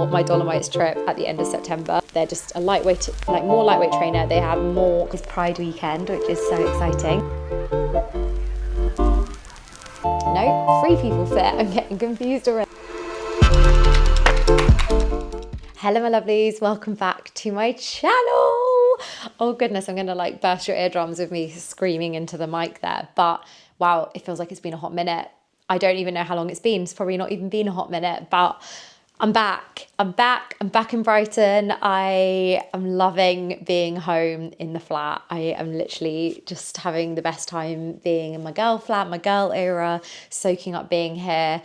for my Dolomites trip at the end of September. They're just a lightweight, more lightweight trainer. They have more, it's Pride weekend, which is so exciting. No, Free People Fit, I'm getting confused already. Hello my lovelies, welcome back to my channel. Oh goodness, I'm gonna burst your eardrums with me screaming into the mic there, but wow, it feels like it's been a hot minute. I don't even know how long it's been. It's probably not even been a hot minute, but I'm back in Brighton. I am loving being home in the flat. I am literally just having the best time being in my girl flat, my girl era, soaking up being here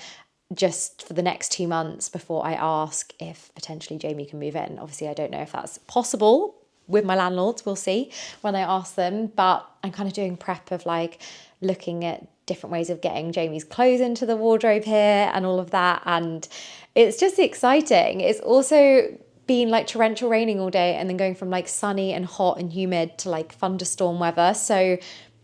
just for the next 2 months before I ask if potentially Jamie can move in. Obviously, I don't know if that's possible with my landlords. We'll see when I ask them, but I'm kind of doing prep of looking at different ways of getting Jamie's clothes into the wardrobe here and all of that. And it's just exciting. It's also been torrential raining all day and then going from sunny and hot and humid to thunderstorm weather. So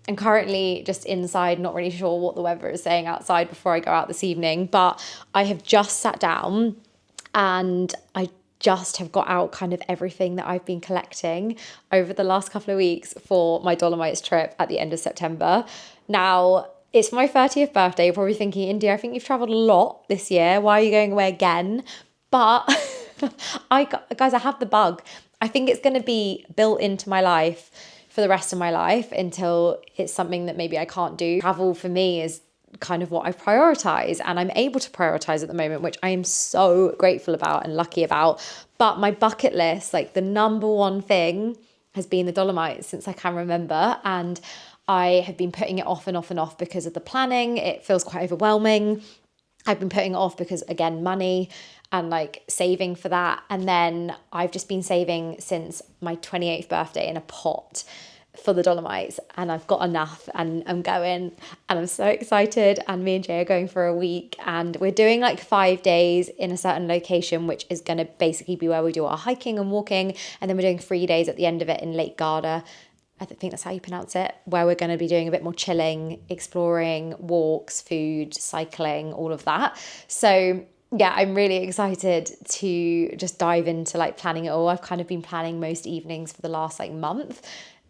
I'm currently just inside, not really sure what the weather is saying outside before I go out this evening, but I have just sat down and I just have got out kind of everything that I've been collecting over the last couple of weeks for my Dolomites trip at the end of September. Now, it's my 30th birthday. You're probably thinking, India, I think you've traveled a lot this year. Why are you going away again? But guys, I have the bug. I think it's going to be built into my life for the rest of my life until it's something that maybe I can't do. Travel for me is kind of what I prioritize, and I'm able to prioritize at the moment, which I am so grateful about and lucky about. But my bucket list, the number one thing has been the Dolomites since I can remember, and I have been putting it off and off and off because of the planning. It feels quite overwhelming. I've been putting it off because, again, money and saving for that. And then I've just been saving since my 28th birthday in a pot for the Dolomites, and I've got enough and I'm going and I'm so excited. And me and Jay are going for a week and we're doing 5 days in a certain location, which is going to basically be where we do our hiking and walking. And then we're doing 3 days at the end of it in Lake Garda. I think that's how you pronounce it, where we're going to be doing a bit more chilling, exploring, walks, food, cycling, all of that. So yeah, I'm really excited to just dive into planning it all. I've kind of been planning most evenings for the last month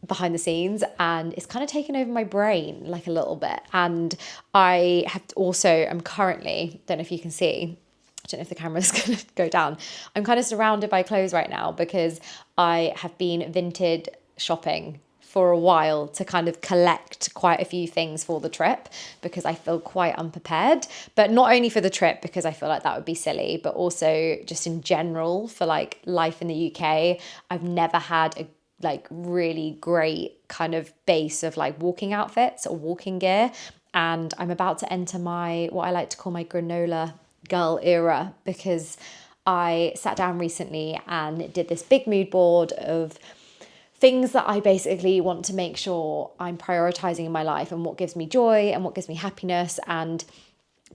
behind the scenes, and it's kind of taken over my brain a little bit. And I have also, I'm currently, don't know if you can see, I don't know if the camera's going to go down. I'm kind of surrounded by clothes right now because I have been Vinted shopping for a while to kind of collect quite a few things for the trip because I feel quite unprepared, but not only for the trip because I feel like that would be silly, but also just in general for life in the UK. I've never had a really great kind of base of walking outfits or walking gear, and I'm about to enter my, what I like to call my granola girl era, because I sat down recently and did this big mood board of things that I basically want to make sure I'm prioritizing in my life and what gives me joy and what gives me happiness. And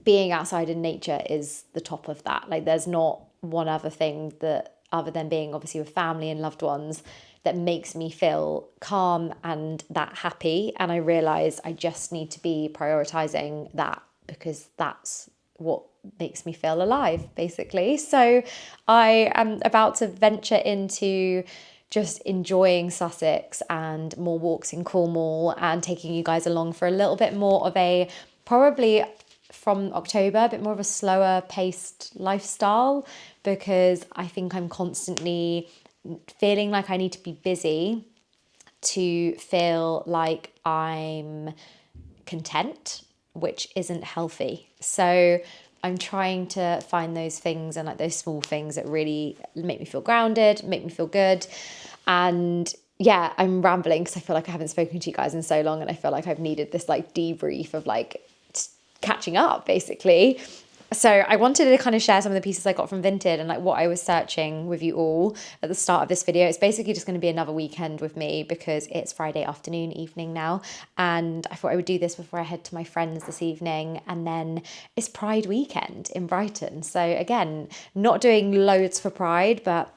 being outside in nature is the top of that. There's not one other thing that, other than being obviously with family and loved ones, that makes me feel calm and that happy. And I realized I just need to be prioritizing that because that's what makes me feel alive, basically. So I am about to venture into just enjoying Sussex and more walks in Cornwall and taking you guys along for a little bit more of a, probably from October, a bit more of a slower paced lifestyle, because I think I'm constantly feeling like I need to be busy to feel like I'm content, which isn't healthy. So I'm trying to find those things and those small things that really make me feel grounded, make me feel good. And yeah, I'm rambling because I feel like I haven't spoken to you guys in so long, and I feel like I've needed this debrief of catching up, basically. So I wanted to kind of share some of the pieces I got from VINTED and what I was searching with you all at the start of this video. It's basically just going to be another weekend with me because it's Friday afternoon, evening now. And I thought I would do this before I head to my friends this evening. And then it's Pride weekend in Brighton. So again, not doing loads for Pride, but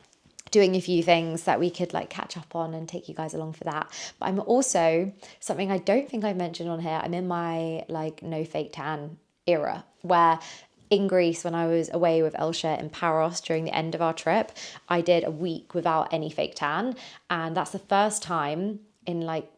doing a few things that we could catch up on and take you guys along for that. But I'm also, something I don't think I've mentioned on here, I'm in my no fake tan era where in Greece, when I was away with Elsha in Paros during the end of our trip, I did a week without any fake tan. And that's the first time in like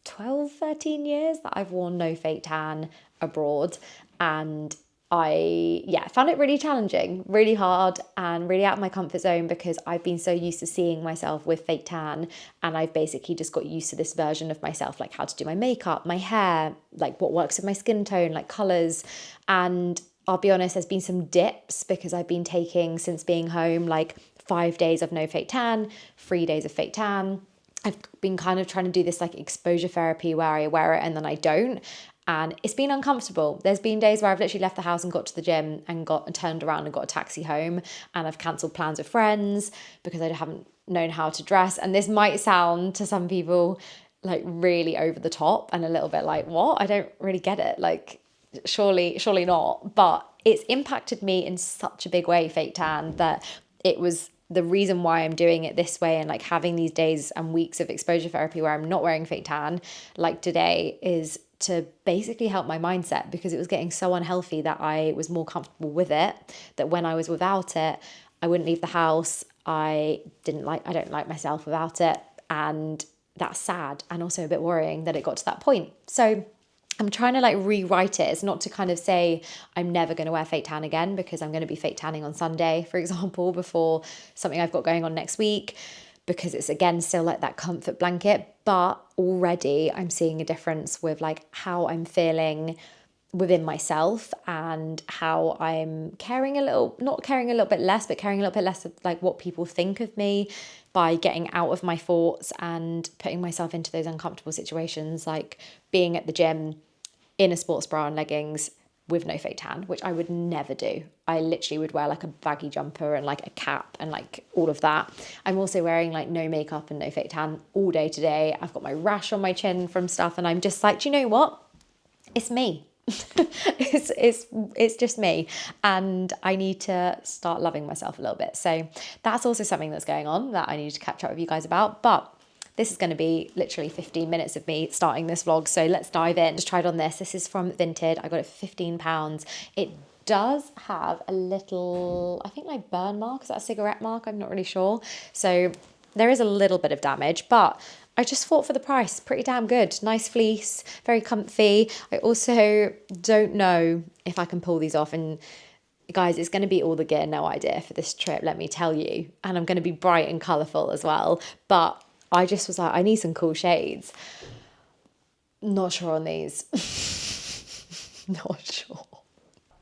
12, 13 years that I've worn no fake tan abroad. And I found it really challenging, really hard, and really out of my comfort zone, because I've been so used to seeing myself with fake tan, and I've basically just got used to this version of myself, like how to do my makeup, my hair, like what works with my skin tone, like colours. And I'll be honest, there's been some dips because I've been taking, since being home, like 5 days of no fake tan, 3 days of fake tan. I've been kind of trying to do this like exposure therapy where I wear it and then I don't. And it's been uncomfortable. There's been days where I've literally left the house and got to the gym and turned around and got a taxi home, and I've cancelled plans with friends because I haven't known how to dress. And this might sound to some people like really over the top and a little bit like, what? I don't really get it. Like, surely not. But it's impacted me in such a big way, fake tan, that it was the reason why I'm doing it this way, and like having these days and weeks of exposure therapy where I'm not wearing fake tan like today, is to basically help my mindset, because it was getting so unhealthy that I was more comfortable with it, that when I was without it, I wouldn't leave the house. I don't like myself without it. And that's sad and also a bit worrying that it got to that point. So I'm trying to like rewrite it. It's not to kind of say I'm never going to wear fake tan again, because I'm going to be fake tanning on Sunday, for example, before something I've got going on next week, because it's again still like that comfort blanket. But already I'm seeing a difference with like how I'm feeling within myself, and how I'm not caring a little bit less of like what people think of me, by getting out of my thoughts and putting myself into those uncomfortable situations, like being at the gym in a sports bra and leggings with no fake tan, which I would never do. I literally would wear like a baggy jumper and like a cap and like all of that. I'm also wearing like no makeup and no fake tan all day today. I've got my rash on my chin from stuff, and I'm just like, do you know what? It's me. it's just me, and I need to start loving myself a little bit. So that's also something that's going on that I need to catch up with you guys about. But this is going to be literally 15 minutes of me starting this vlog, so let's dive in. Just tried on this. This is from VINTED. I got it for £15. It does have a little, I think, like burn mark. Is that a cigarette mark? I'm not really sure. So there is a little bit of damage, but I just thought for the price, pretty damn good. Nice fleece, very comfy. I also don't know if I can pull these off. And guys, it's going to be all the gear, no idea for this trip, let me tell you. And I'm going to be bright and colourful as well. But I just was like, I need some cool shades. Not sure on these. Not sure.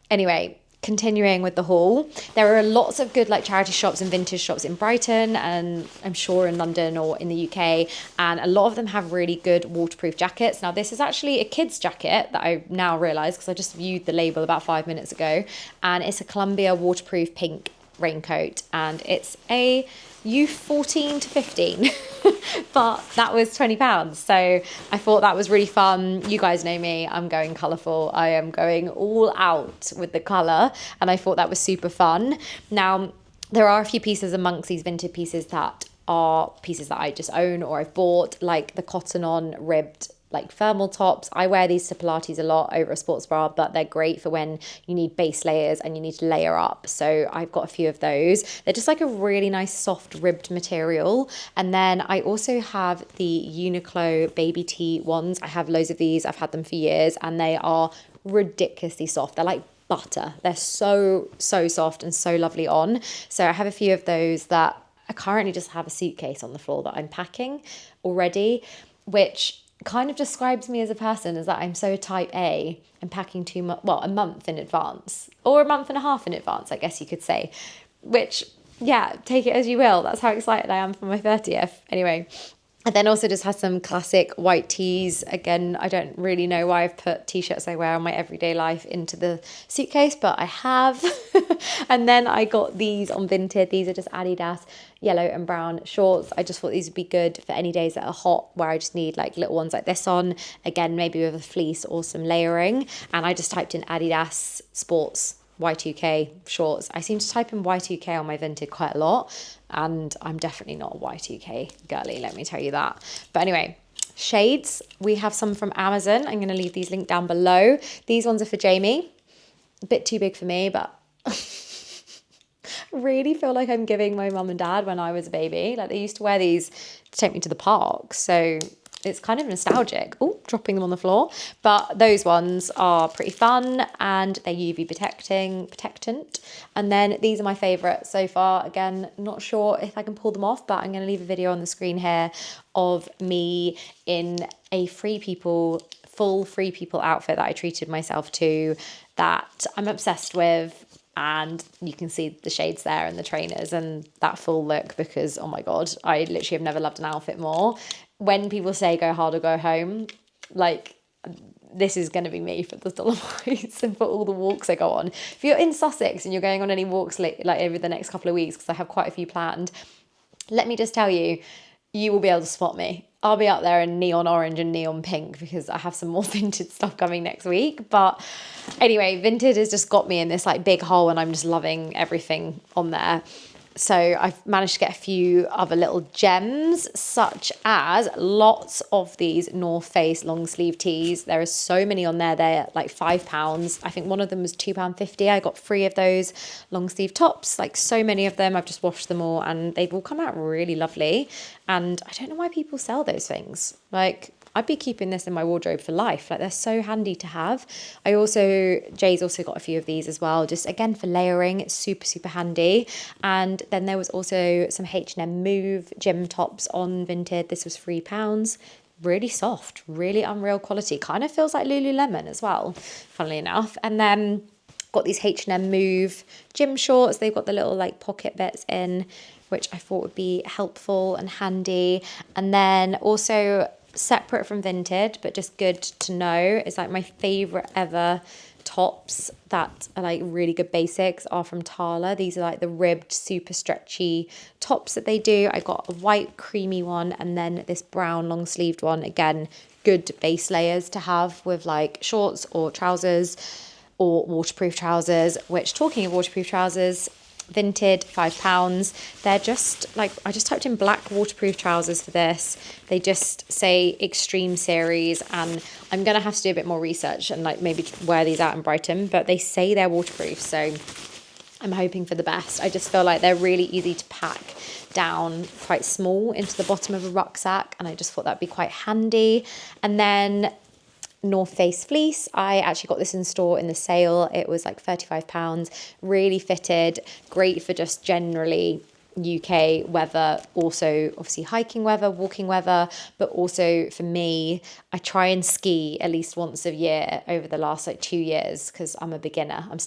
Anyway, continuing with the haul, there are lots of good like charity shops and vintage shops in Brighton, and I'm sure in London or in the UK, and a lot of them have really good waterproof jackets. Now this is actually a kid's jacket that I now realise, because I just viewed the label about 5 minutes ago, and it's a Columbia waterproof pink raincoat, and it's a youth 14 to 15 but that was £20, so I thought that was really fun. You guys know me, I'm going colourful, I am going all out with the colour, and I thought that was super fun. Now there are a few pieces amongst these vintage pieces that are pieces that I just own or I've bought, like the cotton on ribbed like thermal tops. I wear these to Pilates a lot over a sports bra, but they're great for when you need base layers and you need to layer up. So I've got a few of those. They're just like a really nice soft ribbed material. And then I also have the Uniqlo baby tee ones. I have loads of these. I've had them for years, and they are ridiculously soft. They're like butter. They're so soft and so lovely on. So I have a few of those that I currently just have a suitcase on the floor that I'm packing already, which kind of describes me as a person, is that I'm so type A. I'm packing too much, well, a month in advance, or a month and a half in advance, I guess you could say, which, yeah, take it as you will. That's how excited I am for my 30th. Anyway, and then also just has some classic white tees. Again, I don't really know why I've put t-shirts I wear in my everyday life into the suitcase, but I have. And then I got these on VINTED. These are just Adidas yellow and brown shorts. I just thought these would be good for any days that are hot, where I just need like little ones like this on. Again, maybe with a fleece or some layering. And I just typed in Adidas sports Y2K shorts. I seem to type in Y2K on my VINTED quite a lot, and I'm definitely not a Y2K girly, let me tell you that. But anyway, shades, we have some from Amazon. I'm going to leave these linked down below. These ones are for Jamie. a bit too big for me, but really feel like I'm giving my mum and dad when I was a baby. Like they used to wear these to take me to the park. So it's kind of nostalgic. Oh, dropping them on the floor. But those ones are pretty fun and they're UV protectant. And then these are my favourite so far. Again, not sure if I can pull them off, but I'm going to leave a video on the screen here of me in a full Free People outfit that I treated myself to, that I'm obsessed with. And you can see the shades there and the trainers and that full look, because, oh my God, I literally have never loved an outfit more. When people say go hard or go home, like this is going to be me for the Dolomites and for all the walks I go on. If you're in Sussex and you're going on any walks like over the next couple of weeks, because I have quite a few planned, let me just tell you, you will be able to spot me. I'll be out there in neon orange and neon pink because I have some more Vinted stuff coming next week. But anyway, Vinted has just got me in this like big hole and I'm just loving everything on there. So I've managed to get a few other little gems, such as lots of these North Face long sleeve tees. There are so many on there. They're like £5. I think one of them was £2.50. I got 3 of those long sleeve tops, like so many of them. I've just washed them all and they've all come out really lovely. And I don't know why people sell those things. Like, I'd be keeping this in my wardrobe for life. Like, they're so handy to have. Jay's also got a few of these as well, just again for layering. It's super, super handy. And then there was also some H&M Move gym tops on Vinted. This was £3. Really soft, really unreal quality. Kind of feels like Lululemon as well, funnily enough. And then got these H&M Move gym shorts. They've got the little like pocket bits in, which I thought would be helpful and handy. And then also, separate from Vinted, but just good to know, is like my favorite ever tops that are like really good basics are from Tala. These are like the ribbed, super stretchy tops that they do. I got a white creamy one and then this brown long sleeved one. Again, good base layers to have with like shorts or trousers or waterproof trousers, which, talking of waterproof trousers, Vinted, £5. They're just like, I just typed in black waterproof trousers for this. They just say Extreme Series, and I'm gonna have to do a bit more research and like maybe wear these out in Brighton, but they say they're waterproof, so I'm hoping for the best. I just feel like they're really easy to pack down, quite small, into the bottom of a rucksack, and I just thought that'd be quite handy. And then North Face fleece. I actually got this in store in the sale. It was like £35, really fitted, great for just generally UK weather, also obviously hiking weather, walking weather, but also for me, I try and ski at least once a year over the last like 2 years, because I'm a beginner. I'm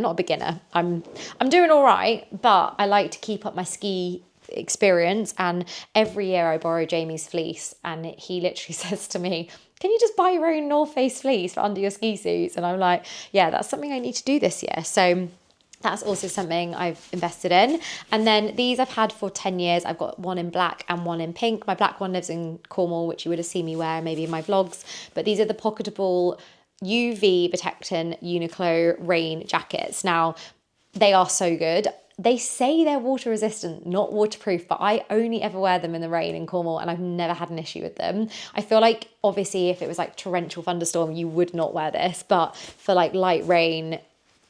not a beginner. I'm doing all right, but I like to keep up my ski experience, and every year I borrow Jamie's fleece, and he literally says to me, can you just buy your own North Face fleece for under your ski suits? And I'm like, yeah, that's something I need to do this year. So that's also something I've invested in. And then these I've had for 10 years. I've got one in black and one in pink. My black one lives in Cornwall, which you would have seen me wear maybe in my vlogs. But these are the pocketable UV protectant Uniqlo rain jackets. Now, they are so good. They say they're water resistant, not waterproof, but I only ever wear them in the rain in Cornwall and I've never had an issue with them. I feel like obviously if it was like torrential thunderstorm, you would not wear this, but for like light rain,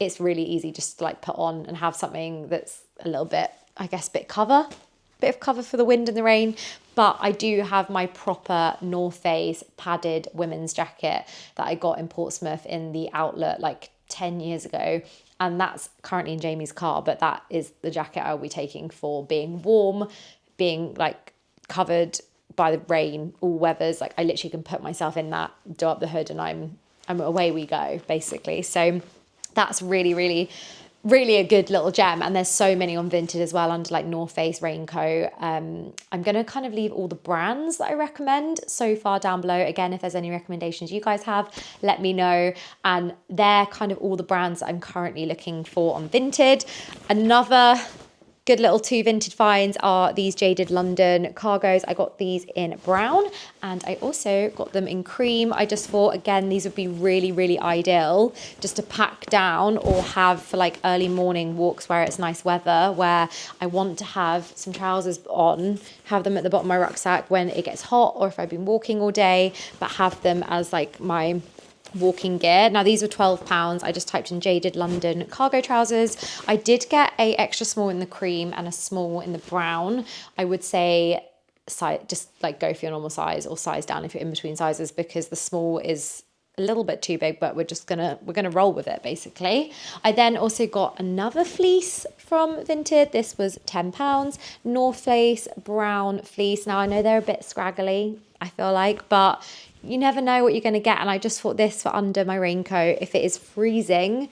it's really easy just to like put on and have something that's a little bit, I guess, bit of cover for the wind and the rain. But I do have my proper North Face padded women's jacket that I got in Portsmouth in the outlet like 10 years ago. And that's currently in Jamie's car, but that is the jacket I'll be taking for being warm, being like covered by the rain, all weathers. Like I literally can put myself in that, do up the hood, and I'm away we go, basically. So that's really, really, really a good little gem. And there's so many on Vinted as well under like North Face raincoat. I'm going to kind of leave all the brands that I recommend so far down below. Again, if there's any recommendations you guys have, let me know. And they're kind of all the brands that I'm currently looking for on Vinted. Another good little 2 Vinted finds are these Jaded London cargos. I got these in brown and I also got them in cream. I just thought, again, these would be really, really ideal just to pack down or have for like early morning walks where it's nice weather, where I want to have some trousers on, have them at the bottom of my rucksack when it gets hot or if I've been walking all day, but have them as like my walking gear. Now these were £12. I just typed in Jaded London cargo trousers. I did get a extra small in the cream and a small in the brown. I would say just like go for your normal size or size down if you're in between sizes, because the small is a little bit too big, but we're gonna roll with it basically. I then also got another fleece from Vinted. This was £10. North Face brown fleece. Now I know they're a bit scraggly, I feel like, but you never know what you're going to get. And I just thought this for under my raincoat, if it is freezing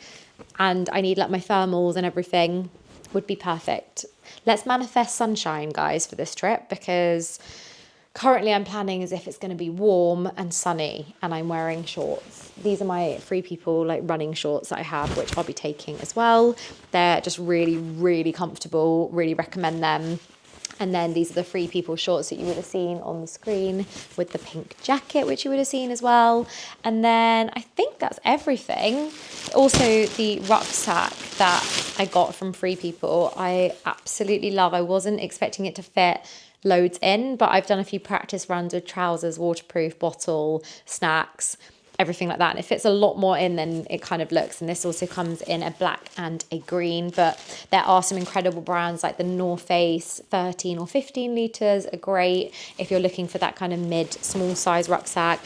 and I need like my thermals and everything, would be perfect. Let's manifest sunshine, guys, for this trip, because currently I'm planning as if it's going to be warm and sunny and I'm wearing shorts. These are my Free People like running shorts that I have, which I'll be taking as well. They're just really, really comfortable. Really recommend them. And then these are the Free People shorts that you would have seen on the screen with the pink jacket, which you would have seen as well. And then I think that's everything. Also, the rucksack that I got from Free People, I absolutely love. I wasn't expecting it to fit loads in, but I've done a few practice runs with trousers, waterproof, bottle, snacks, everything like that. And it fits a lot more in than it kind of looks. And this also comes in a black and a green, but there are some incredible brands like the North Face 13 or 15 litres are great if you're looking for that kind of mid small size rucksack.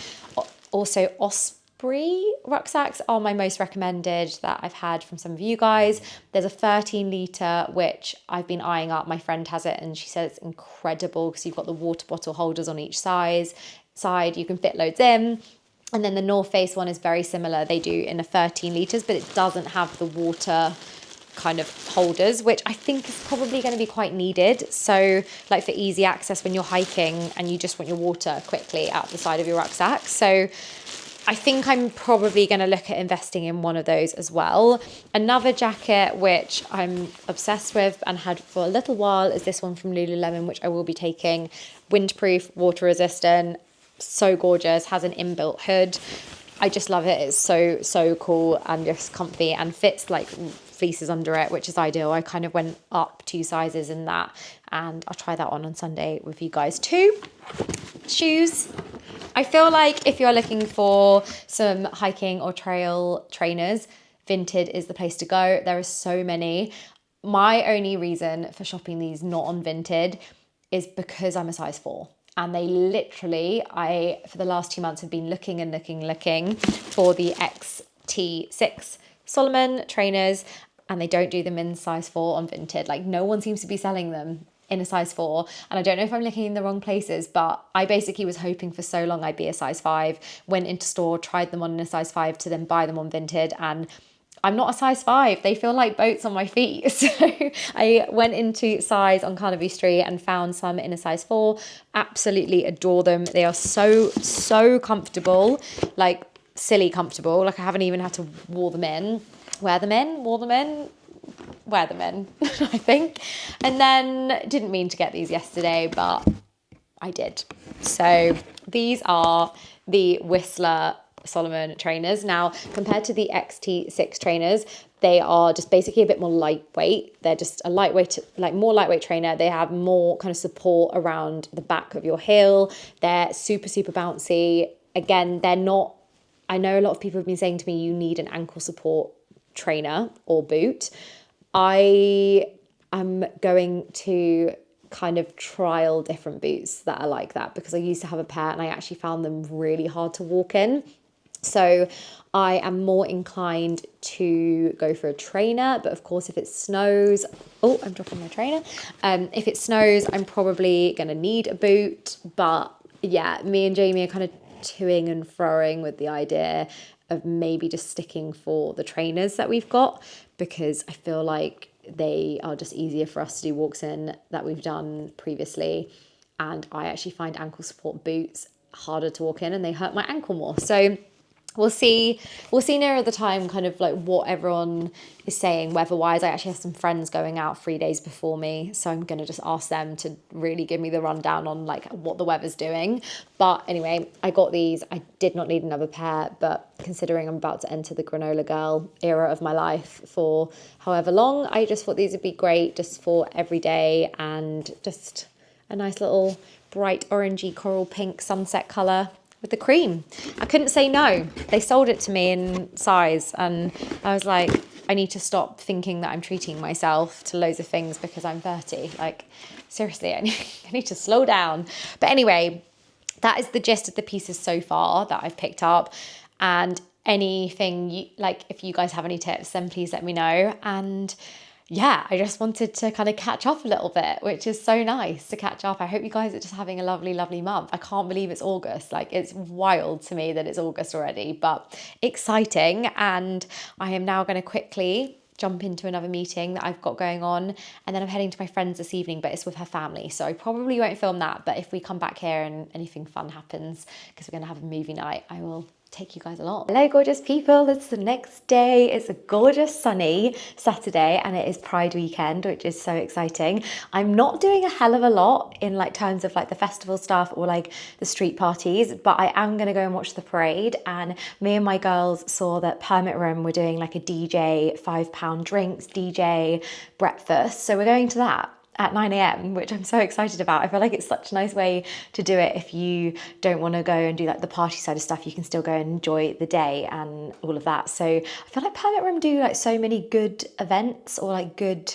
Also Osprey rucksacks are my most recommended that I've had from some of you guys. There's a 13 litre which I've been eyeing up. My friend has it and she says it's incredible because you've got the water bottle holders on each side. You can fit loads in. And then the North Face one is very similar. They do in a 13 litres, but it doesn't have the water kind of holders, which I think is probably going to be quite needed. So like for easy access when you're hiking and you just want your water quickly out the side of your rucksack. So I think I'm probably going to look at investing in one of those as well. Another jacket which I'm obsessed with and had for a little while is this one from Lululemon, which I will be taking. Windproof, water resistant, so gorgeous, has an inbuilt hood. I just love it. It's so cool and just comfy and fits like fleeces under it, which is ideal. I kind of went up 2 sizes in that, and I'll try that on Sunday with you guys too. Shoes. I feel like if you're looking for some hiking or trail trainers, Vinted is the place to go. There are so many. My only reason for shopping these not on Vinted is because I'm a size 4. And they literally, for the last 2 months have been looking for the XT6 Solomon trainers, and they don't do them in size 4 on Vinted. Like no one seems to be selling them in a size 4. And I don't know if I'm looking in the wrong places, but I basically was hoping for so long I'd be a size 5, went into store, tried them on in a size 5 to then buy them on Vinted, and I'm not a size 5. They feel like boats on my feet. So I went into size on Carnaby Street and found some in a size 4. Absolutely adore them. They are so comfortable, like silly comfortable. Like I haven't even had to wear them in, I think. And then didn't mean to get these yesterday, but I did. So these are the Whistler Solomon trainers. Now, compared to the XT6 trainers, they are just basically a bit more lightweight. They're just a lightweight, like more lightweight trainer. They have more kind of support around the back of your heel. They're super bouncy. Again, they're not, I know a lot of people have been saying to me, you need an ankle support trainer or boot. I am going to kind of trial different boots that are like that, because I used to have a pair and I actually found them really hard to walk in. So I am more inclined to go for a trainer, but of course if it snows, oh, I'm dropping my trainer. If it snows, I'm probably going to need a boot. But yeah, me and Jamie are kind of toing and froing with the idea of maybe just sticking for the trainers that we've got, because I feel like they are just easier for us to do walks in that we've done previously. And I actually find ankle support boots harder to walk in and they hurt my ankle more. So we'll see nearer the time kind of like what everyone is saying weather-wise. I actually have some friends going out 3 days before me, so I'm going to just ask them to really give me the rundown on like what the weather's doing. But anyway, I got these. I did not need another pair, but considering I'm about to enter the granola girl era of my life for however long, I just thought these would be great just for every day, and just a nice little bright orangey coral pink sunset colour with the cream. I couldn't say no. They sold it to me in size and I was like, I need to stop thinking that I'm treating myself to loads of things because I'm 30. Like, seriously, I need to slow down. But anyway, that is the gist of the pieces so far that I've picked up. And anything, if you guys have any tips, then please let me know. And yeah, I just wanted to kind of catch up a little bit, which is so nice to catch up. I hope you guys are just having a lovely, lovely month. I can't believe it's August. Like, it's wild to me that it's August already, but exciting. And I am now going to quickly jump into another meeting that I've got going on. And then I'm heading to my friend's this evening, but it's with her family. So I probably won't film that. But if we come back here and anything fun happens, because we're going to have a movie night, I will take you guys along. Hello gorgeous people, it's the next day. It's a gorgeous sunny Saturday and it is Pride weekend, which is so exciting. I'm not doing a hell of a lot in terms of the festival stuff or the street parties, but I am going to go and watch the parade. And me and my girls saw that Permit Room were doing a DJ £5 drinks, DJ breakfast, so we're going to that at 9 a.m, which I'm so excited about. I feel like it's such a nice way to do it. If you don't want to go and do the party side of stuff, you can still go and enjoy the day and all of that. So I feel like Permit Room do so many good events or good,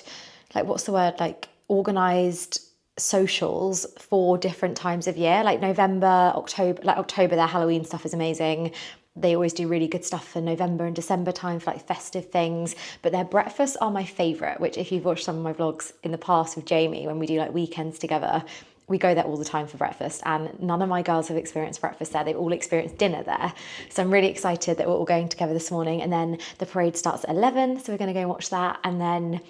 what's the word, organized socials for different times of year, November, October, their Halloween stuff is amazing. They always do really good stuff for November and December time for festive things, but their breakfasts are my favourite, which if you've watched some of my vlogs in the past with Jamie, when we do weekends together, we go there all the time for breakfast, and none of my girls have experienced breakfast there. They've all experienced dinner there. So I'm really excited that we're all going together this morning, and then the parade starts at 11, so we're going to go and watch that, and then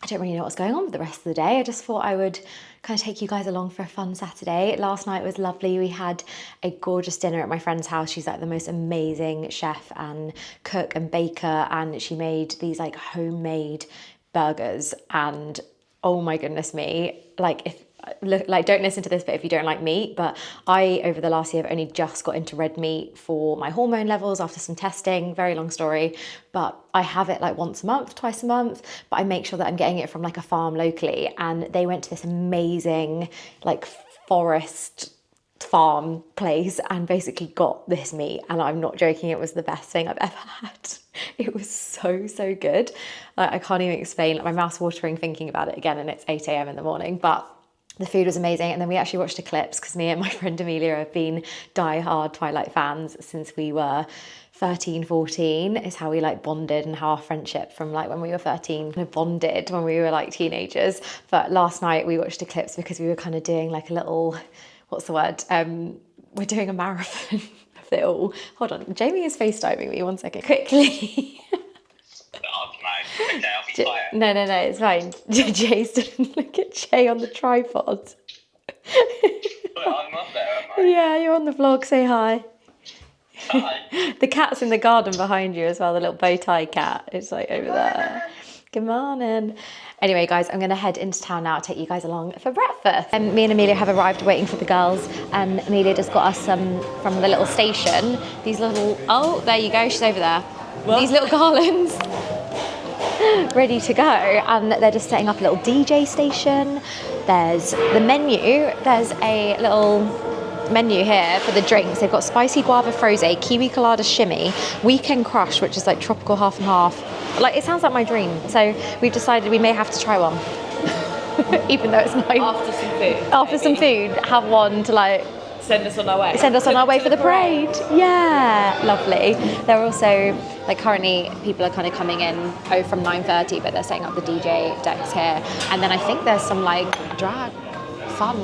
I don't really know what's going on for the rest of the day. I just thought I would kind of take you guys along for a fun Saturday. Last night was lovely. We had a gorgeous dinner at my friend's house. She's the most amazing chef and cook and baker, and she made these homemade burgers, and oh my goodness me, don't listen to this bit if you don't like meat, but I, over the last year, have only just got into red meat for my hormone levels after some testing. Very long story, but I have it once a month, twice a month, but I make sure that I'm getting it from a farm locally. And they went to this amazing forest farm place and basically got this meat, and I'm not joking, it was the best thing I've ever had. It was so good. I can't even explain. My mouth's watering thinking about it again, and it's 8 a.m. in the morning, but the food was amazing. And then we actually watched Eclipse, because me and my friend Amelia have been die-hard Twilight fans since we were 13, 14 is how we bonded, and how our friendship from when we were 13 kind of bonded when we were teenagers. But last night we watched Eclipse because we were kind of doing a little, what's the word? We're doing a marathon of it all. Hold on, Jamie is FaceTiming me, 1 second, quickly. Okay, I'll be quiet. No, it's fine. Jay's didn't look at Jay on the tripod. Well, I'm up there, am I? Yeah, you're on the vlog, say hi. Hi. The cat's in the garden behind you as well, the little bow tie cat. It's over there. Good morning. Anyway, guys, I'm going to head into town now, take you guys along for breakfast. And me and Amelia have arrived waiting for the girls, and Amelia just got us some from the little station. These little, oh, there you go, she's over there. What? These little garlands. Ready to go, and they're just setting up a little DJ station. There's the menu. There's a little menu here for the drinks. They've got spicy guava frosé, kiwi colada shimmy, weekend crush, which is tropical half and half. It sounds like my dream. So we've decided we may have to try one, even though it's not. After some food. After some food, have one to send us on our way. Send us on our way for the parade. Yeah, lovely. They're also currently people are kind of coming in from 9:30, but they're setting up the DJ decks here, and then I think there's some drag fun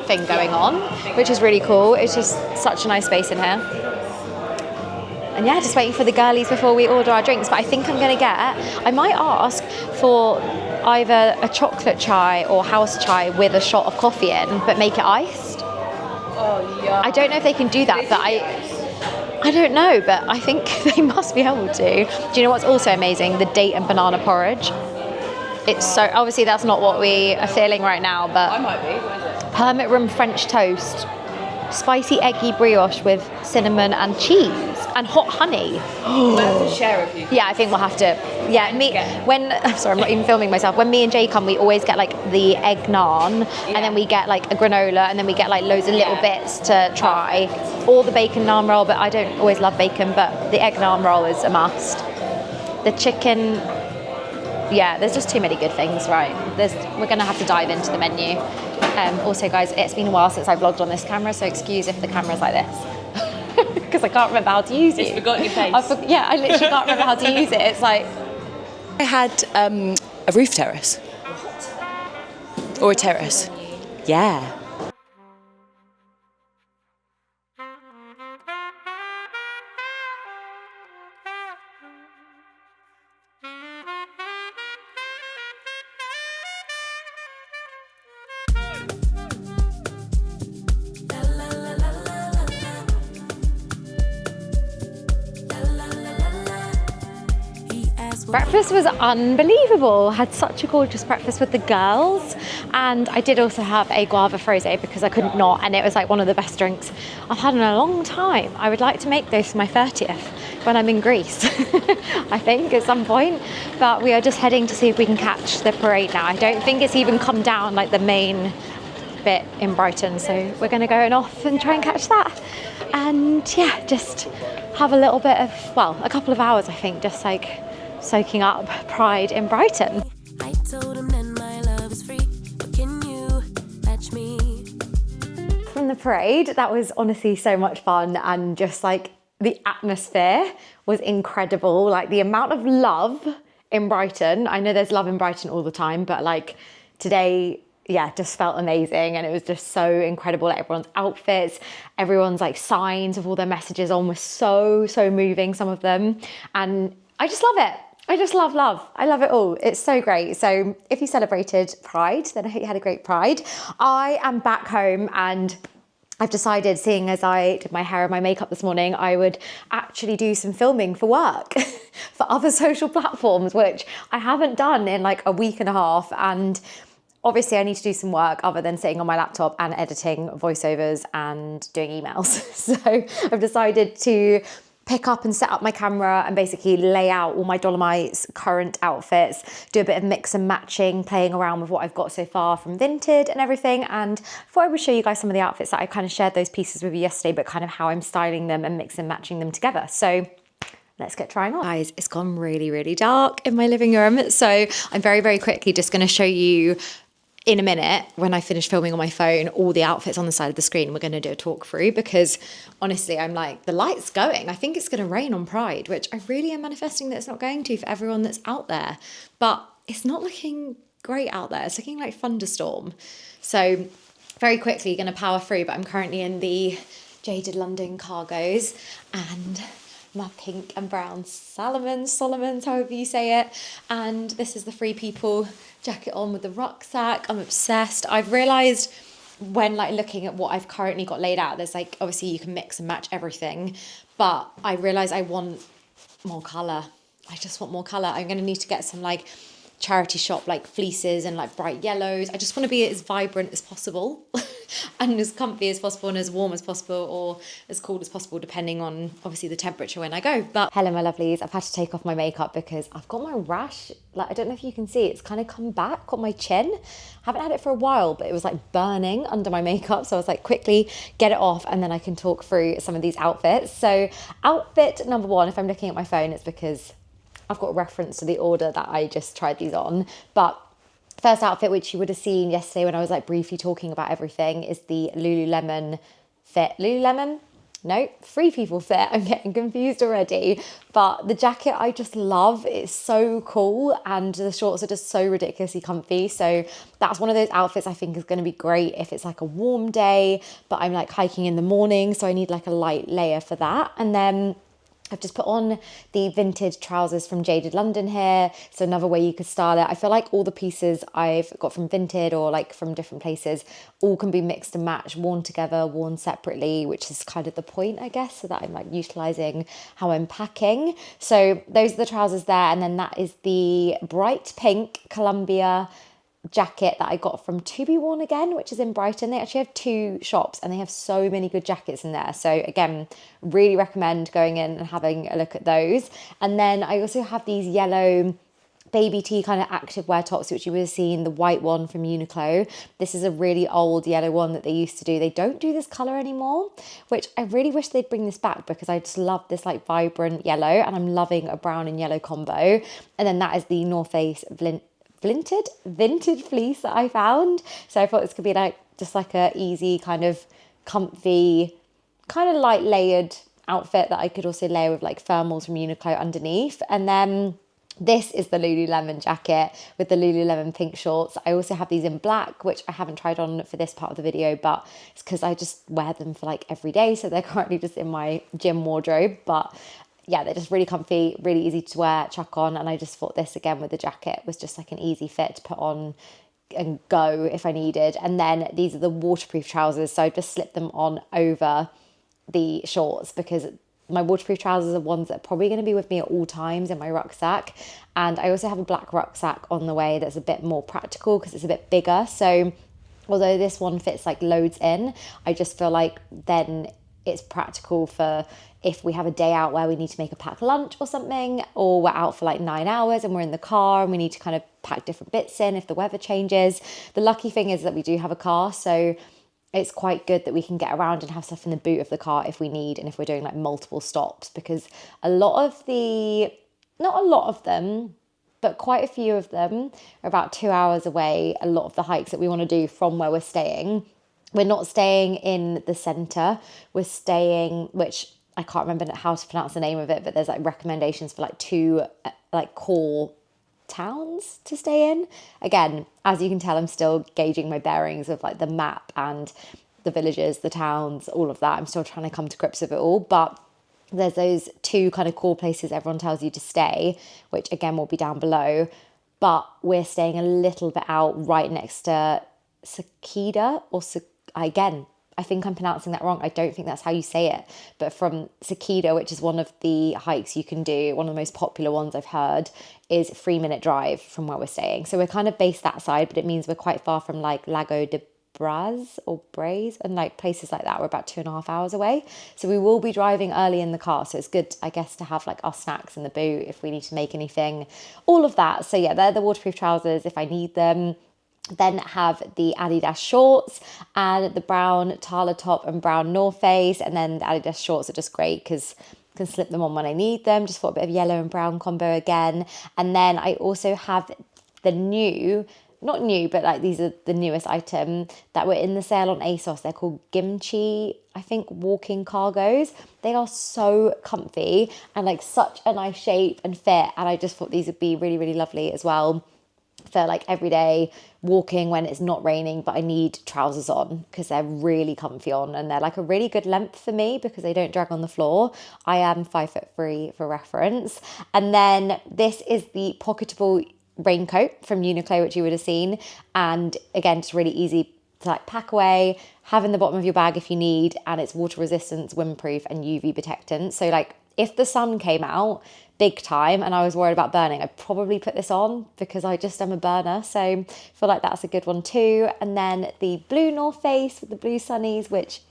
thing going on, which is really cool. It's just such a nice space in here. And yeah, just waiting for the girlies before we order our drinks. But I think I might ask for either a chocolate chai or house chai with a shot of coffee in, but make it iced. Oh yeah. I don't know if they can do that, but I don't know, but I think they must be able to. Do you know what's also amazing? The date and banana porridge. It's so, obviously that's not what we are feeling right now, but I might be. What is it? Permit Room French toast. spicy eggy brioche with cinnamon and cheese and hot honey. We'll have to share a few. Yeah, I think we'll have to. Yeah, I'm sorry, I'm not even filming myself. When me and Jay come, we always get like the egg naan, and then we get like a granola, and then we get like loads of little bits to try. Or the bacon naan roll, but I don't always love bacon, but the egg naan roll is a must. The chicken, yeah, there's just too many good things, right? We're gonna have to dive into the menu. Also, guys, it's been a while since I vlogged on this camera, so excuse if the camera's like this. Because I can't remember how to use it. It's forgotten your face. I literally can't remember how to use it. It's like... I had a roof terrace. What? Or a terrace. Yeah. Breakfast was unbelievable. Had such a gorgeous breakfast with the girls, and I did also have a guava frosé because I couldn't not, and it was like one of the best drinks I've had in a long time. I would like to make this for my 30th when I'm in Greece, I think at some point, but we are just heading to see if we can catch the parade now. I don't think it's even come down like the main bit in Brighton, so we're going to go off and try and catch that, and yeah, just have a little bit of, well, a couple of hours I think, just like soaking up Pride in Brighton. I told him then my love is free, but can you match me? From the parade, that was honestly so much fun, and just like the atmosphere was incredible. Like the amount of love in Brighton. I know there's love in Brighton all the time, but like today, yeah, just felt amazing, and it was just so incredible. Like everyone's outfits, everyone's like signs of all their messages on were so moving, some of them, and I just love it. I just love. I love it all. It's so great. So if you celebrated Pride, then I hope you had a great Pride. I am back home, and I've decided, seeing as I did my hair and my makeup this morning, I would actually do some filming for work for other social platforms, which I haven't done in like a week and a half. And obviously I need to do some work other than sitting on my laptop and editing voiceovers and doing emails. So I've decided to pick up and set up my camera and basically lay out all my Dolomites current outfits, do a bit of mix and matching, playing around with what I've got so far from Vinted and everything. And before I would show you guys some of the outfits that I kind of shared those pieces with you yesterday, but kind of how I'm styling them and mix and matching them together. So let's get trying on. Guys, it's gone really dark in my living room. So I'm very quickly just going to show you in a minute, when I finish filming on my phone, all the outfits on the side of the screen. We're going to do a talk through, because honestly, I'm like, the light's going. I think it's going to rain on Pride, which I really am manifesting that it's not going to for everyone that's out there. But it's not looking great out there. It's looking like thunderstorm. So very quickly, going to power through, but I'm currently in the Jaded London cargos and my pink and brown Solomons, however you say it. And this is the Free People jacket on with the rucksack. I'm obsessed. I've realised when like looking at what I've currently got laid out, there's like, obviously you can mix and match everything, but I realised I want more colour. I just want more colour. I'm going to need to get some like charity shop like fleeces and like bright yellows. I just want to be as vibrant as possible and as comfy as possible and as warm as possible, or as cool as possible, depending on obviously the temperature when I go. But hello my lovelies, I've had to take off my makeup because I've got my rash, like I don't know if you can see, it's kind of come back on my chin. I haven't had it for a while, but it was like burning under my makeup, so I was like, quickly get it off and then I can talk through some of these outfits. So outfit number one, if I'm looking at my phone, it's because I've got a reference to the order that I just tried these on. But first outfit, which you would have seen yesterday when I was like briefly talking about everything, is the Lululemon fit. Lululemon? No, Free People fit. I'm getting confused already. But the jacket I just love. It's so cool, and the shorts are just so ridiculously comfy. So that's one of those outfits I think is going to be great if it's like a warm day, but I'm like hiking in the morning, so I need like a light layer for that. And then I've just put on the Vinted trousers from Jaded London here. So another way you could style it. I feel like all the pieces I've got from Vinted or like from different places all can be mixed and matched, worn together, worn separately, which is kind of the point, I guess, so that I'm like utilising how I'm packing. So those are the trousers there. And then that is the bright pink Columbia jacket that I got from To Be Worn Again, which is in Brighton. They actually have 2 shops and they have so many good jackets in there. So again, really recommend going in and having a look at those. And then I also have these yellow baby tee kind of active wear tops, which you would have seen, the white one from Uniqlo. This is a really old yellow one that they used to do. They don't do this colour anymore, which I really wish they'd bring this back because I just love this like vibrant yellow, and I'm loving a brown and yellow combo. And then that is the North Face vintage fleece that I found. So I thought this could be like just like a easy kind of comfy, kind of light layered outfit that I could also layer with like thermals from Uniqlo underneath. And then this is the Lululemon jacket with the Lululemon pink shorts. I also have these in black, which I haven't tried on for this part of the video, but it's because I just wear them for like every day. So they're currently just in my gym wardrobe. But yeah, they're just really comfy, really easy to wear, chuck on. And I just thought this again with the jacket was just like an easy fit to put on and go if I needed. And then these are the waterproof trousers. So I just slipped them on over the shorts because my waterproof trousers are ones that are probably going to be with me at all times in my rucksack. And I also have a black rucksack on the way that's a bit more practical because it's a bit bigger. So although this one fits like loads in, I just feel like then it's practical for if we have a day out where we need to make a packed lunch or something, or we're out for like 9 hours and we're in the car and we need to kind of pack different bits in if the weather changes. The lucky thing is that we do have a car, so it's quite good that we can get around and have stuff in the boot of the car if we need, and if we're doing like multiple stops, because not a lot of them, but quite a few of them are about 2 hours away. A lot of the hikes that we want to do from where we're staying. We're not staying in the centre. We're staying, which I can't remember how to pronounce the name of it, but there's like recommendations for like 2 like core towns to stay in. Again, as you can tell, I'm still gauging my bearings of like the map and the villages, the towns, all of that. I'm still trying to come to grips with it all, but there's those 2 kind of core places everyone tells you to stay, which again will be down below. But we're staying a little bit out right next to Sakida, or again, I think I'm pronouncing that wrong. I don't think that's how you say it. But from Sakida, which is one of the hikes you can do, one of the most popular ones I've heard, is a 3-minute drive from where we're staying. So we're kind of based that side, but it means we're quite far from like Lago de Braz or Braze and like places like that. We're about 2.5 hours away. So we will be driving early in the car. So it's good, I guess, to have like our snacks in the boot if we need to make anything, all of that. So yeah, they're the waterproof trousers if I need them. Then have the Adidas shorts and the brown Tala top and brown North Face. And then the Adidas shorts are just great because I can slip them on when I need them. Just for a bit of yellow and brown combo again. And then I also have the not new, but like these are the newest item that were in the sale on ASOS. They're called Gimchi, I think, walking cargos. They are so comfy and like such a nice shape and fit. And I just thought these would be really, really lovely as well for like everyday walking when it's not raining, but I need trousers on because they're really comfy on, and they're like a really good length for me because they don't drag on the floor. I am 5'3" for reference. And then this is the pocketable raincoat from Uniqlo, which you would have seen. And again, it's really easy to like pack away, have in the bottom of your bag if you need, and it's water resistant, windproof and UV protectant. So like if the sun came out big time and I was worried about burning, I'd probably put this on because I just am a burner. So I feel like that's a good one too. And then the blue North Face with the blue sunnies, which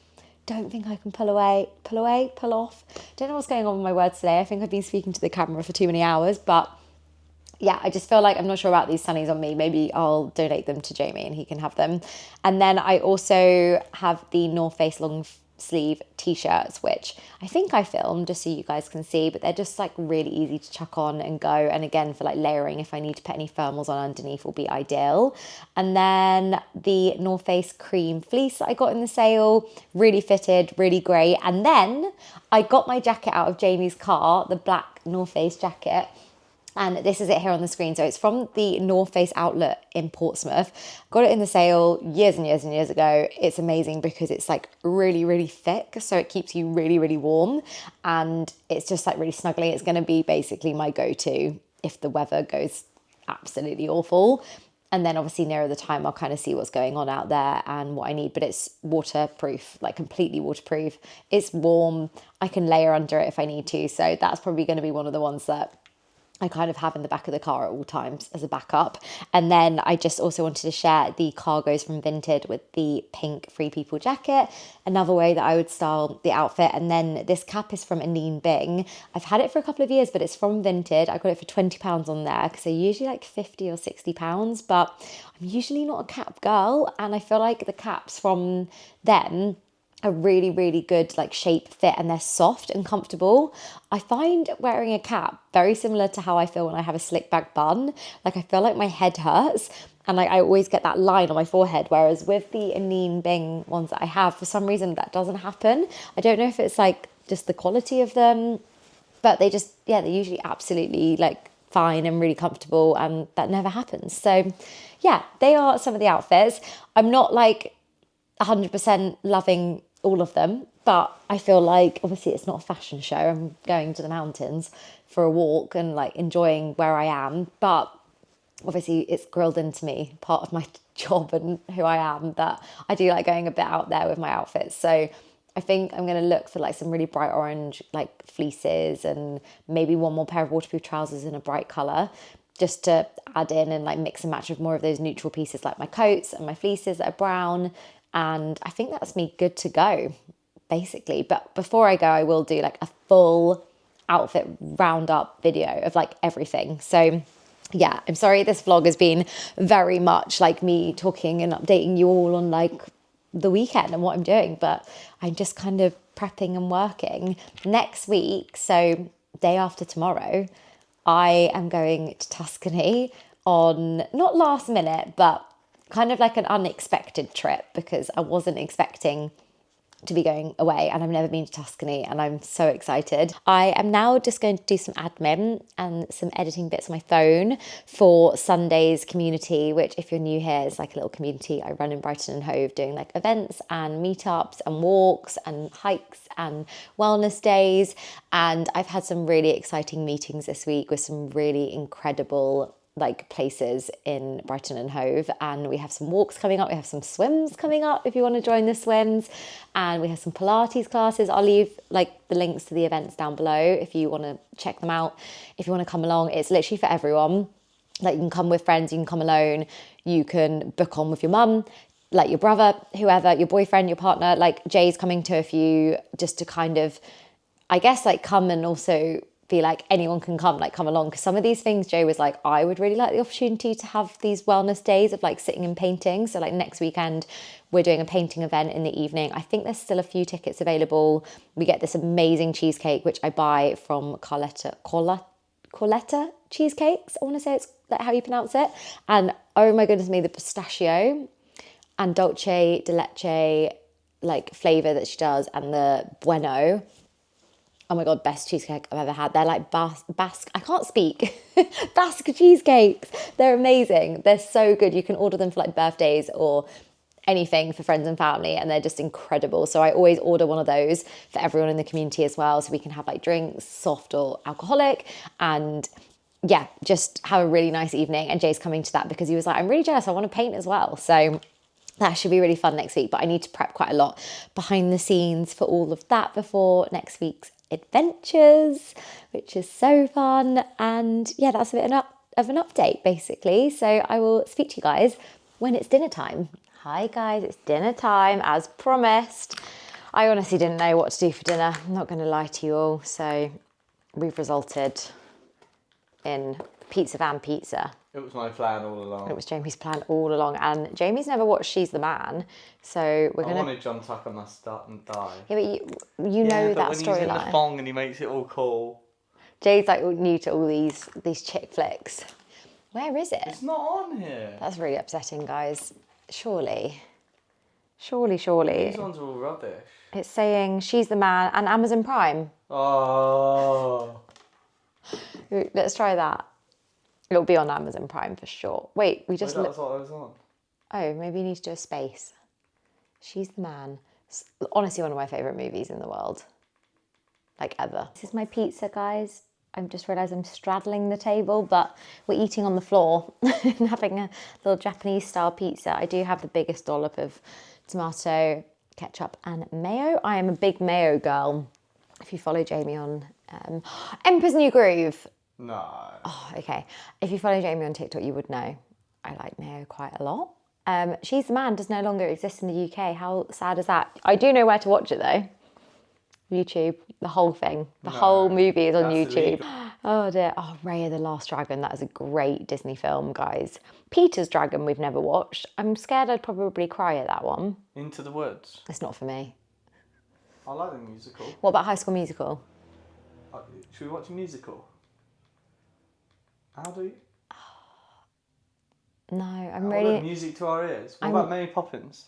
don't think I can pull off. Don't know what's going on with my words today. I think I've been speaking to the camera for too many hours, but yeah, I just feel like I'm not sure about these sunnies on me. Maybe I'll donate them to Jamie and he can have them. And then I also have the North Face long sleeve t-shirts, which I think I filmed just so you guys can see, but they're just like really easy to chuck on and go. And again, for like layering, if I need to put any thermals on underneath, will be ideal. And then the North Face cream fleece that I got in the sale, really fitted, really great. And then I got my jacket out of Jamie's car, the black North Face jacket. And this is it here on the screen. So it's from the North Face outlet in Portsmouth. Got it in the sale years and years and years ago. It's amazing because it's like really, really thick. So it keeps you really, really warm. And it's just like really snuggly. It's going to be basically my go-to if the weather goes absolutely awful. And then obviously nearer the time, I'll kind of see what's going on out there and what I need. But it's waterproof, like completely waterproof. It's warm. I can layer under it if I need to. So that's probably going to be one of the ones that I kind of have in the back of the car at all times as a backup. And then I just also wanted to share the cargos from VINTED with the pink Free People jacket, another way that I would style the outfit. And then this cap is from Anine Bing. I've had it for a couple of years, but it's from VINTED. I got it for £20 on there because they're usually like £50 or £60, but I'm usually not a cap girl. And I feel like the caps from them a really, really good like shape fit, and they're soft and comfortable. I find wearing a cap very similar to how I feel when I have a slick back bun. Like I feel like my head hurts, and like I always get that line on my forehead, whereas with the Anine Bing ones that I have, for some reason that doesn't happen. I don't know if it's like just the quality of them, but they just, yeah, they're usually absolutely like fine and really comfortable, and that never happens. So yeah, they are some of the outfits. I'm not like 100% loving all of them, but I feel like obviously it's not a fashion show. I'm going to the mountains for a walk and like enjoying where I am, but obviously it's grilled into me, part of my job and who I am, that I do like going a bit out there with my outfits. So I think I'm going to look for like some really bright orange like fleeces, and maybe one more pair of waterproof trousers in a bright colour, just to add in and like mix and match with more of those neutral pieces like my coats and my fleeces that are brown. And I think that's me good to go, basically. But before I go, I will do like a full outfit roundup video of like everything. So yeah, I'm sorry this vlog has been very much like me talking and updating you all on like the weekend and what I'm doing, but I'm just kind of prepping and working. Next week, so day after tomorrow, I am going to Tuscany on, not last minute, but kind of like an unexpected trip, because I wasn't expecting to be going away, and I've never been to Tuscany, and I'm so excited. I am now just going to do some admin and some editing bits on my phone for Sunday's community, which if you're new here is like a little community I run in Brighton and Hove, doing like events and meetups and walks and hikes and wellness days. And I've had some really exciting meetings this week with some really incredible like places in Brighton and Hove, and we have some walks coming up, we have some swims coming up if you want to join the swims, and we have some Pilates classes. I'll leave like the links to the events down below if you want to check them out, if you want to come along. It's literally for everyone. Like you can come with friends, you can come alone, you can book on with your mum, like your brother, whoever, your boyfriend, your partner. Like Jay's coming to a few, just to kind of, I guess, like come and also be like anyone can come, like come along, because some of these things Jay was like, I would really like the opportunity to have these wellness days of like sitting and painting. So like next weekend we're doing a painting event in the evening. I think there's still a few tickets available. We get this amazing cheesecake which I buy from Carletta Cheesecakes, I want to say it's like how you pronounce it, and oh my goodness me, the pistachio and dulce de leche like flavour that she does, and the bueno, oh my God, best cheesecake I've ever had. They're like Basque, I can't speak, Basque cheesecakes. They're amazing. They're so good. You can order them for like birthdays or anything for friends and family, and they're just incredible. So I always order one of those for everyone in the community as well, so we can have like drinks, soft or alcoholic, and yeah, just have a really nice evening. And Jay's coming to that because he was like, I'm really jealous, I want to paint as well. So that should be really fun next week, but I need to prep quite a lot behind the scenes for all of that before next week's adventures, which is so fun. And yeah, that's a bit of an update basically. So I will speak to you guys when it's dinner time. Hi guys, it's dinner time as promised. I honestly didn't know what to do for dinner, I'm not going to lie to you all. So we've resulted in pizza van pizza. It was my plan all along. It was Jamie's plan all along, and Jamie's never watched She's the Man, so we're gonna. I wanted John Tucker must start and die. Yeah, but you know that when he's in the storyline. thong and he makes it all cool. Jay's like new to all these chick flicks. Where is it? It's not on here. That's really upsetting, guys. Surely. These ones are all rubbish. It's saying She's the Man and Amazon Prime. Oh. Let's try that. It'll be on Amazon Prime for sure. Wait, we just... That was what I was on. Oh, maybe you need to do a space. She's the Man. Honestly, one of my favourite movies in the world. Like, ever. This is my pizza, guys. I've just realised I'm straddling the table, but we're eating on the floor and having a little Japanese-style pizza. I do have the biggest dollop of tomato, ketchup and mayo. I am a big mayo girl. If you follow Jamie on Emperor's New Groove, No. Oh, okay. If you follow Jamie on TikTok, you would know. I like Neo quite a lot. She's the Man does no longer exist in the UK. How sad is that? I do know where to watch it though. YouTube, the whole thing. The whole movie is on YouTube. Illegal. Oh dear. Oh, Raya the Last Dragon. That is a great Disney film, guys. Peter's Dragon we've never watched. I'm scared I'd probably cry at that one. Into the Woods. It's not for me. I like the musical. What about High School Musical? Should we watch a musical? How do you? No, I'm Oh, really... look, music to our ears. What about Mary Poppins?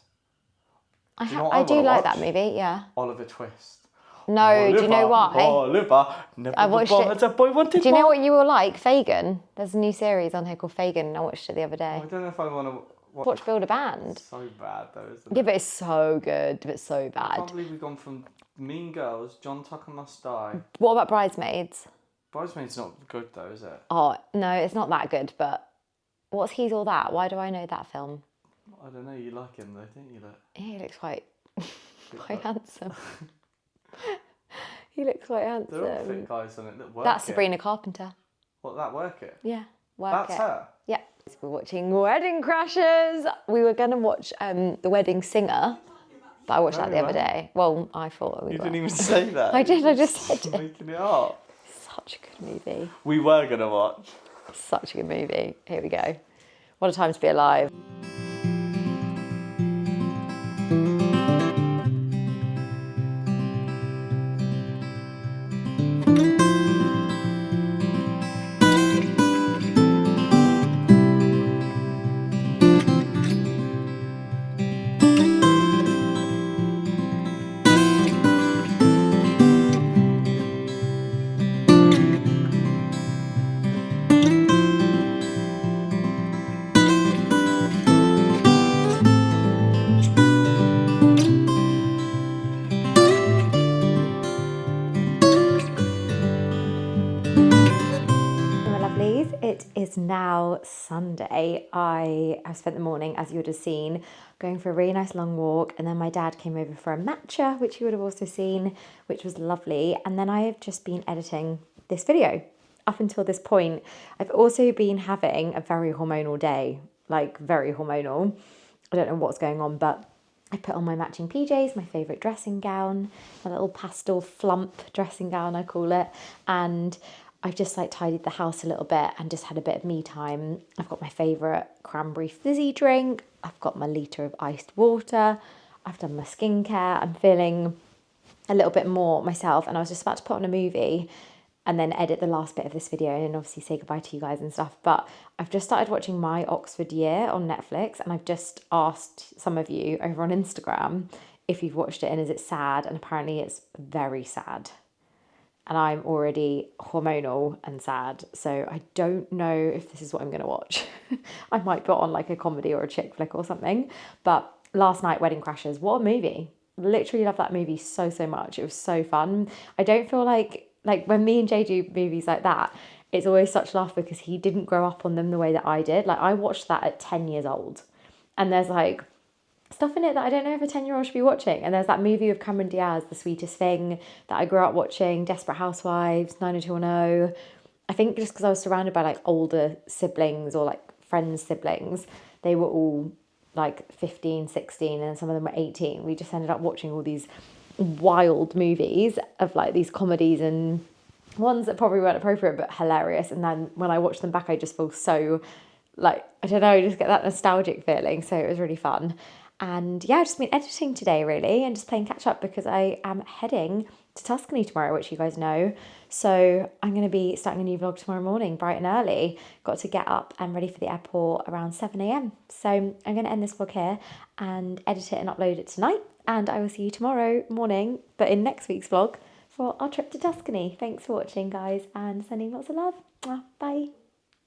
I know what I do wanna like watch? that movie, yeah. Oliver Twist. No, do you know why? Oliver, never I watched before it. has a boy wanted Do you know more. what you will like? Fagin. There's a new series on here called Fagin and I watched it the other day. I don't know if I want to Watch Build a Band. So bad though, isn't it? Yeah, but it's so good, but it's so I bad. can't believe we've gone from Mean Girls, John Tucker Must Die. What about Bridesmaids? Bridesmaids not good though, is it? Oh, no, it's not that good, but what's He's All That? Why do I know that film? I don't know. You like him though, don't you? Look. Yeah, he looks quite, quite handsome. He looks quite handsome. They're all fit guys on it that work. That's it. Sabrina Carpenter. What, that work it? Yeah, work That's it. her. Yeah. We're watching Wedding Crashers. We were going to watch The Wedding Singer, but I watched that the other day. Well, I thought we You were. didn't even say that. I did, I just said You're it. making it up. Such a good movie. We were gonna watch. Such a good movie. Here we go. What a time to be alive. It is now Sunday. I have spent the morning, as you would have seen, going for a really nice long walk, and then my dad came over for a matcha, which you would have also seen, which was lovely. And then I have just been editing this video up until this point. I've also been having a very hormonal day, like very hormonal. I don't know what's going on, but I put on my matching PJs, my favourite dressing gown, a little pastel flump dressing gown, I call it, and I've just like tidied the house a little bit and just had a bit of me time. I've got my favourite cranberry fizzy drink. I've got my litre of iced water. I've done my skincare. I'm feeling a little bit more myself, and I was just about to put on a movie and then edit the last bit of this video and obviously say goodbye to you guys and stuff. But I've just started watching My Oxford Year on Netflix, and I've just asked some of you over on Instagram if you've watched it and is it sad, and apparently it's very sad. And I'm already hormonal and sad, so I don't know if this is what I'm going to watch. I might put on like a comedy or a chick flick or something. But last night, Wedding Crashers, what a movie. Literally love that movie so much. It was so fun. I don't feel like when me and Jay do movies like that, it's always such laugh because he didn't grow up on them the way that I did. Like, I watched that at 10 years old, and there's like stuff in it that I don't know if a 10-year-old should be watching. And there's that movie of Cameron Diaz, The Sweetest Thing, that I grew up watching, Desperate Housewives, 90210. I think just because I was surrounded by like older siblings or like friends' siblings, they were all like 15, 16, and some of them were 18. We just ended up watching all these wild movies of like these comedies and ones that probably weren't appropriate but hilarious. And then when I watch them back, I just feel so like, I don't know, I just get that nostalgic feeling. So it was really fun. And yeah, I've just been editing today really and just playing catch up because I am heading to Tuscany tomorrow, which you guys know. So I'm going to be starting a new vlog tomorrow morning, bright and early. Got to get up and ready for the airport around 7 a.m. So I'm going to end this vlog here and edit it and upload it tonight. And I will see you tomorrow morning, but in next week's vlog for our trip to Tuscany. Thanks for watching, guys, and sending lots of love. Bye.